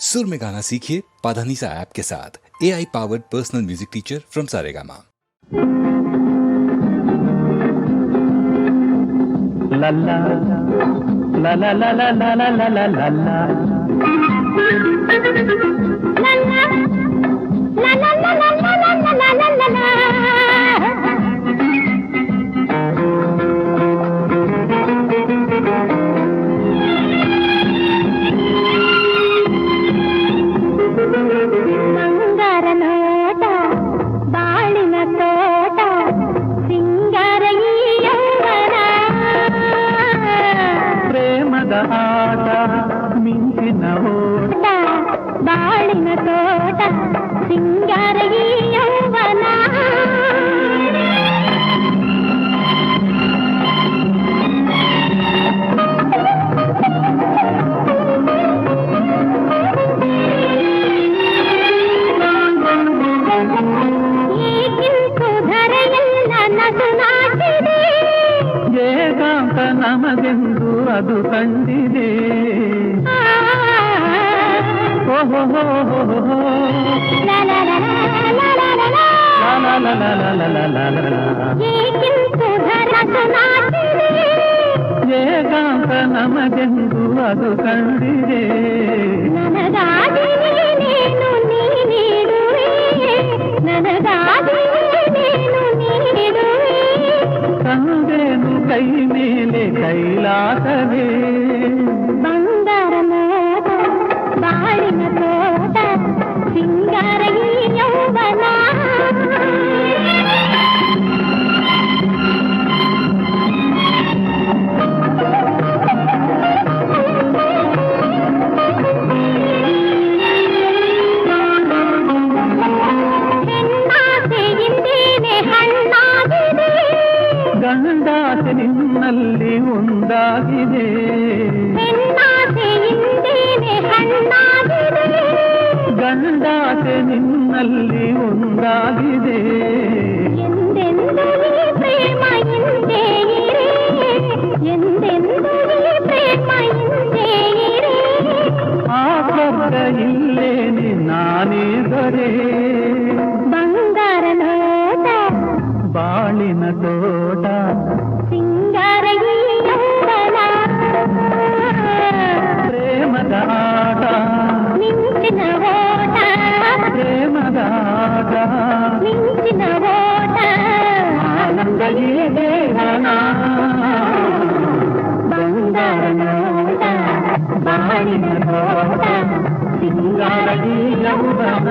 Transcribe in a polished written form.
सुर में गाना सीखिए पाधानीसा ऐप के साथ। AI powered personal music teacher from Saregama. लल्ला ला ला ला ला ला ला ला ला ला ला ಆಟ ಮಿಂಚಿನ ಓಟ ಬಾಳಿನ ತೋಟ ಸಿಂಗಾರ ಈ ಯೌವನ ಈಗಿಂತು ಧರೆಯೆಲ್ಲ ನಗು ನಾಟಿದೆ ಏಕಾಂತ ನಮಗೆಂದು ಅದು ಕಂಡಿದೆ. ಏಕಾಂತ ನಮಗೆಂದು ಅದು ಕಂಡಿದೆ. ನನಗಾಗಿ ನೀನು ನೀಡುವೆ, ನನಗಾಗಿ ನೀನು ನೀಡುವೆ. ತಂದೆನು ಕೈ ಮೇಲೆ ಕೈಲಾಸವೇ ಬಂಗಾರ ನೋಟ ಬಾಳಿನ ತೋಟ ಸಿಂಗಾರ ಈ ಯೌವನ. ಗಂಡಾಸೆ ನಿನ್ನಲ್ಲಿ ಒಂದಾಗಿದೆ, ಗಂಡಾಸೆ ನಿನ್ನಲ್ಲಿ ಒಂದಾಗಿದೆ. ಎಂದೆಂದು ಪ್ರೇಮ ಹಿಂದೆ ಇರೆ, ಎಂದೆಂದು ಪ್ರೇಮ ಹಿಂದೆ ಇರೆ. ಆ ಸ್ವರ್ಗ ಇಲ್ಲೇನೆ ನಾನೇ ದೊರೆ. ಬಂಗಾರ ನೋಟ ಬಾಳಿನ ತೋಟ ಸಿಂಗಾರ ಈ ಯೌವನ. ಪ್ರೇಮದ ಆಟ ಮಿಂಚಿನ ಓಟ, ಪ್ರೇಮದ ಆಟ ಮಿಂಚಿನ ಓಟ. ಆನಂದ ಈ ದೇವನ ಬಂಗಾರ ನೋಟ ಬಾಳಿನ ತೋಟ ಸಿಂಗಾರ ಈ ಯೌವನ.